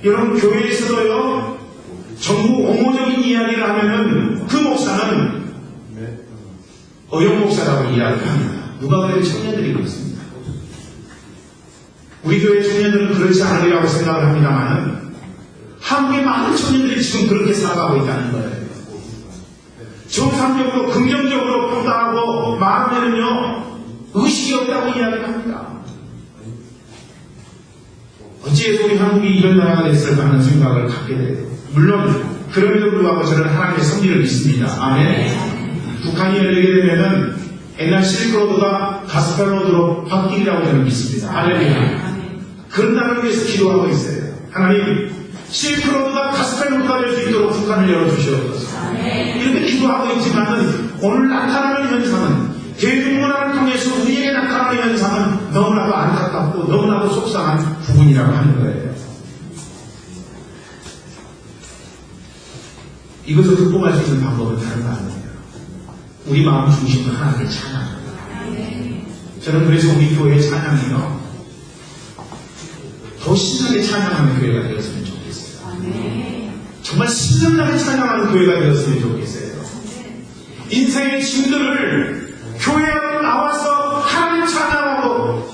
여러분, 교회에서도요 전부 옹호적인 이야기를 하면은 그 목사는 어용 목사라고 이야기합니다. 누가 그래도 청년들이 그렇습니다. 우리 교회 청년들은 그렇지 않으리라고 생각을 합니다만은 한국의 많은 청년들이 지금 그렇게 살아가고 있다는 거예요. 정상적으로 긍정적으로 평가하고 말하면은요 의식이 없다고 이야기를 합니다. 어찌해서 우리 한국이 이런 나라가 됐을까 하는 생각을 갖게 돼요. 물론 그럼에도 불구하고 저는 하나님의 섭리를 믿습니다. 아멘. 북한이 열리게 되면은 옛날 실크로드가 가스펠로드로 바뀌리라고 저는 믿습니다. 할렐루야. 그런 나라를 위해서 기도하고 있어요. 하나님, 실크로드가 가스펠로드가 될 수 있도록 북한을 열어주시옵소서. 이렇게 기도하고 있지만은 오늘 나타나는 현상은 대중문화를 통해서 우리에게 나타나는 현상은 너무나도 안타깝고 너무나도 속상한 부분이라고 하는 거예요. 이것을 극복할 수 있는 방법은 다른 거 아니에요. 우리 마음 중심으로 하나님을 찬양합니다. 저는 그래서 우리 교회의 찬양이요 더 신나게 찬양하는 교회가 되었으면 좋겠어요. 정말 신나게 찬양하는 교회가 되었으면 좋겠어요. 인생의 짐들을 교회에 나와서 하나님 찬양하고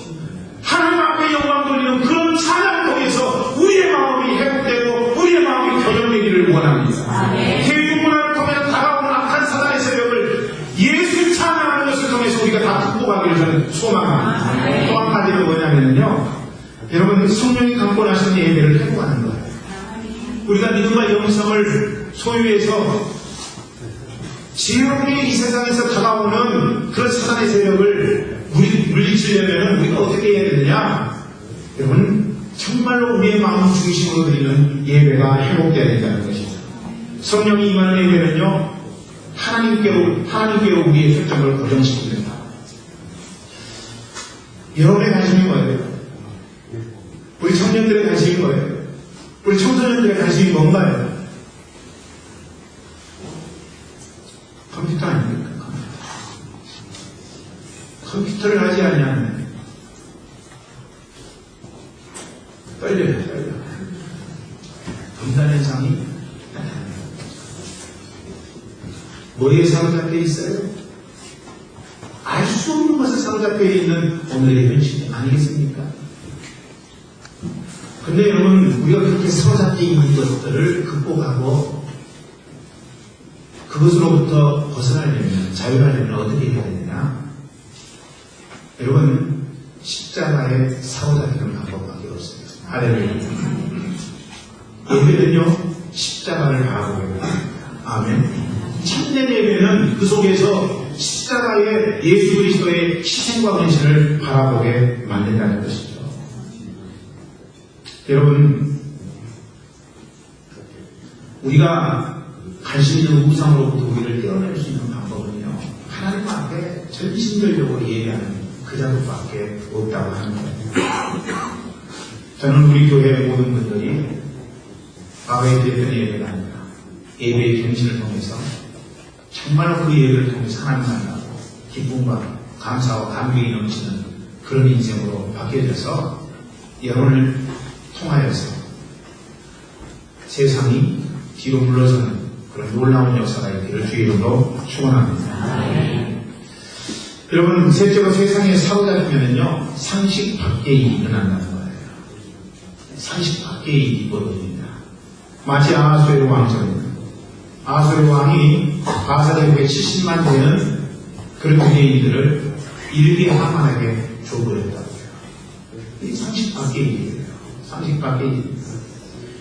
하나님 앞에 영광 돌리는 그런 찬양을 통해서 우리의 마음이 회복되고 우리의 마음이 교정되기를 원합니다. 대중문화를 통해 다가오는 악한 사단의 세력을 예수 찬양하는 것을 통해서 우리가 다 극복하기를 저는 소망합니다. 또 한 가지는 뭐냐면요, 여러분 성령이 감고 나시는 예배를 회복하는 거예요. 우리가 믿음과 영성을 소유해서 지혜롭게 이 세상에서 다가오는 그런 사단의 세력을 물리치려면 우리가 어떻게 해야 되느냐? 여러분 정말로 우리의 마음 중심으로 드리는 예배가 회복되어야 된다는 것이죠. 성령이 임하는 예배는요, 하나님께로 우리의 초점을 고정시킵니다. 여러분의 관심이 뭐예요? 우리 청년들의 관심이 뭐예요? 우리 청소년들의 관심이 뭔가요? 컴퓨터 아닙니까? 컴퓨터를 하지 않냐면 떨려요. 분단현상이 뭐에 사로잡혀 있어요? 알 수 없는 것에 사로잡혀 있는 오늘의 현실 아니겠습니까? 근데 여러분, 우리가 그렇게 사로잡혀 있는 것들을 극복하고 그것으로부터 벗어나려면, 자유하려면 어떻게 해야 되느냐? 여러분, 십자가에 사로잡히는 방법밖에 없습니다. 할렐루야. 예배는요, 십자가를 바라보게 됩니다. 아멘. 참된 예배는 그 속에서 십자가의 예수 그리스도의 희생과 헌신을 바라보게 만든다는 것이죠. 여러분, 우리가 관심 있는 우상으로부터 우리를 떼어낼 수 있는 방법은요, 하나님 앞에 전심전력으로 예배하는 그 작업밖에 없다고 하는 거예요. 저는 우리 교회 모든 분들이 과거에 드렸던 예배가 아니라 예배의 정신을 통해서 정말로 그 예배를 통해서 하나님 만나고 기쁨과 감사와 감격이 넘치는 그런 인생으로 바뀌어져서 여러분을 통하여서 세상이 뒤로 물러서는 그런 놀라운 역사가 있기를 주의 이름으로 축원합니다. 여러분, 셋째로 세상에 사로잡히면요, 상식 밖의 일이 일어난다는 거예요. 상식 밖의 일이 벌어집니다. 마치 아하수에르 왕처럼 아하수에르 왕이 바사대국에 70만 되는 그런 유대인들을 일개 하만에게 줘버렸다고요. 이 상식 밖의 일이에요. 상식 밖의 일입니다.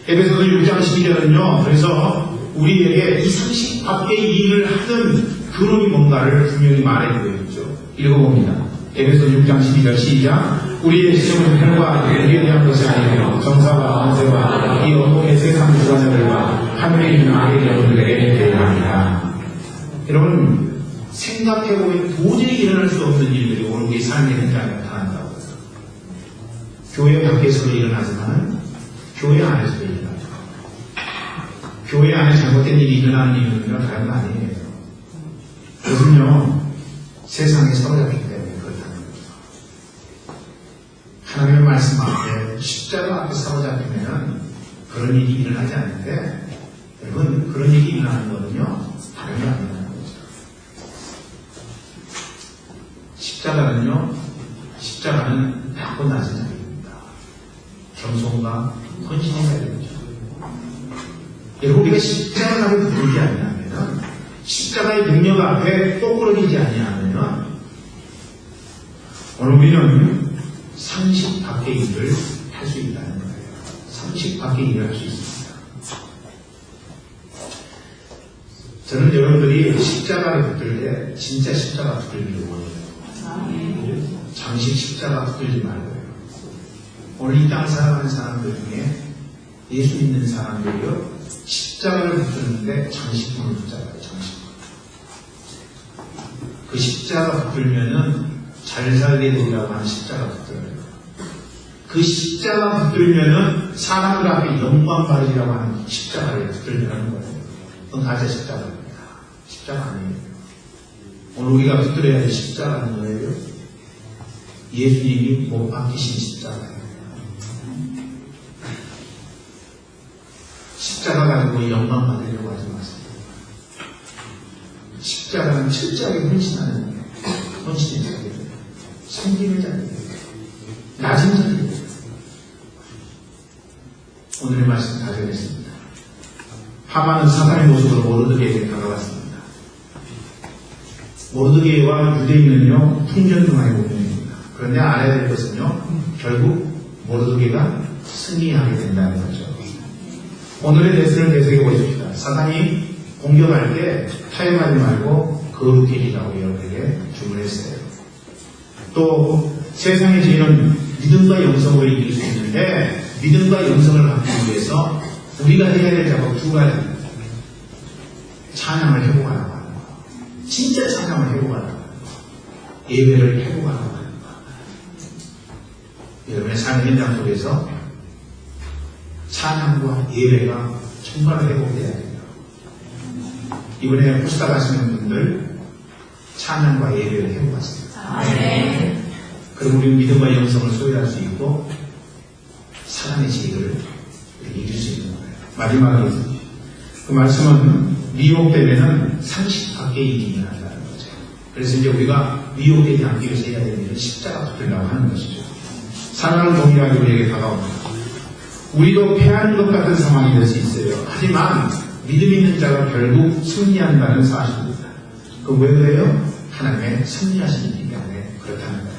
에베소서 6장 12절은요, 그래서 우리에게 이 상식 밖의 일을 하는 그룹이 뭔가를 분명히 말해주고 있죠. 읽어봅니다. 에베소 6장 12절 시작. 우리의 시험은 혈과 육에 대한 것이 아니며 정사와 권세와 이 어둠의 세상 주관자들과 하늘에 있는 악의 영들에게 대항합니다. 여러분, 생각해보면 도저히 일어날 수 없는 일들이 오늘 우리 삶의 현장에 나타난다고 해요. 교회 밖에서도 일어나지만 교회 안에서도 일어나죠. 교회 안에 잘못된 일이 일어나는 이유는요, 다른 거 아니에요. 그것은요, 세상에 사로잡히기 때문에 그렇다는 거죠. 하나님의 말씀 앞에, 십자가 앞에 사로잡히면 그런 일이 일어나지 않는데, 여러분, 그런 일이 일어나는 거는요, 다른 게 아니라는 거죠. 십자가는 낮고 낮은 자리입니다. 겸손과 헌신의 자리입니다. 여러분, 우리가 십자가 앞에 붙들지 아니하면, 십자가의 능력 앞에 꼬꾸러지지 아니하면, 오늘 우리는 상식 밖의 일을 할 수 있다는 거예요. 상식 밖의 일을 할 수 있습니다. 저는 여러분들이 십자가를 붙들 때 진짜 십자가 붙들기를 원해요. 장식 십자가 붙들지 말고요. 오늘 이 땅 살아가는 사람들 중에 예수 믿는 사람들이요, 십자가를 붙드는데 장식품을 붙잡아요. 장식품. 그 십자가 붙들면은 잘 살게 되리라고 하는 십자가 붙들어요. 그 십자가 붙들면은 사람들 앞에 영광 받으리라고 하는 십자가를 붙들려는 거예요. 그건 가짜 십자가입니다. 십자가 아니에요. 오늘 우리가 붙들어야 할 십자가는 뭐예요? 예수님이 못 박히신 십자가예요. 십자가 가지고 영광 받으려고 하지 마세요. 십자가는 철저하게 헌신하는 거예요. 헌신의 자리예요. 섬김의 자리예요. 낮은 자리예요. 오늘의 말씀 다 전했습니다. 하만은 사탄의 모습으로 모르드게에게 다가왔습니다. 모르드게와 유대인은요 풍전등화의 운명입니다. 그런데 알아야 될 것은요 결국 모르드게가 승리하게 된다는 거죠. 오늘의 레슨을 되새겨 보십시다. 사탄이 공격할 때 타협하지 말고 거룩히 일하고 여러분에게 주문했어요. 또 세상의 죄는 믿음과 영성으로 이길 수 있는데 믿음과 영성을 갖기 위해서 우리가 해야 될 작업 두 가지. 찬양을 회복하라고 하는 거. 진짜 찬양을 회복하라고 하는 거. 예배를 회복하라고 하는 거. 여러분의 삶의 현장 속에서 찬양과 예배가 정말 회복돼야 됩니다. 이번에 포스타 가시는 분들 찬양과 예배를 회복하세요. 네. 그럼 우리는 믿음과 영성을 소유할 수 있고 사랑의 지혜를 이길 수 있는 거예요. 마지막으로 그 말씀은 미혹되면은 상식 밖에 이기면 한다는 거죠. 그래서 이제 우리가 미혹되지 않기 위해서 해야 되는 일은 십자가 붙으려고 하는 것이죠. 사랑을 동일하게 우리에게 다가옵니다. 우리도 패하는 것 같은 상황이 될 수 있어요. 하지만 믿음 있는 자가 결국 승리한다는 사실입니다. 그럼 왜 그래요? 하나님의 승리하시기 때문에 그렇다는 거예요.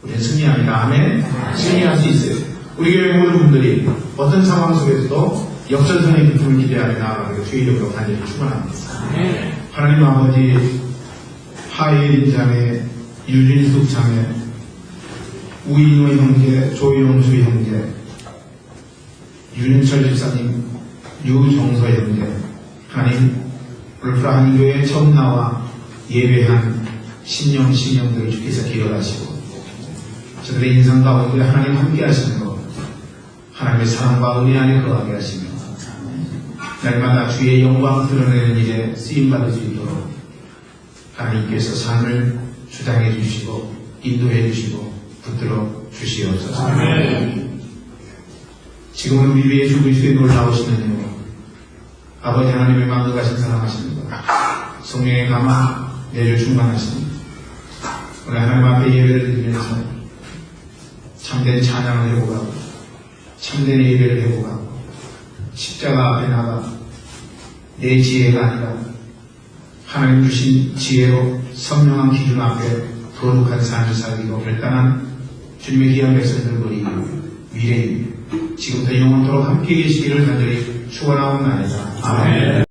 우리는 승리합니다. 아멘. 승리할 수 있어요. 우리 교회 모든 분들이 어떤 상황 속에서도 역전선의 기쁨을 기대하며 나아가기를 주의적으로 간절히 축원합니다. 하나님 아버지, 하예린 자매, 유진숙 자매, 우인호 형제, 조용수 형제, 윤철 집사님, 유정서 형제, 하나님 울프라 한교회에 처음 나와 예배한 신령들을 주께서 기억하시고 저들의 인생 가운데 하나님 함께 하시는 것, 하나님의 사랑과 은혜 안에 거하게 하시며 날마다 주의 영광 드러내는 일에 쓰임받을 수 있도록 하나님께서 삶을 주장해 주시고 인도해 주시고 붙들어 주시옵소서. 지금은 우리 위에 죽으시되 놀라우시는 일, 아버지 하나님의 만극하신 사랑하시는 것, 성령의 감화 내를 충만하시는 것, 오늘 하나님 앞에 예배를 드리면서 참된 찬양을 회복하고 참된 예배를 회복하고 십자가 앞에 나가 내 지혜가 아니라 하나님 주신 지혜로 선명한 기준 앞에 거룩한 삶을 살기로 결단한 주님의 귀한 백성들 우리 미래인 지금부터 영원토록 함께 계시기를 간절히 축원하옵나이다. 아멘.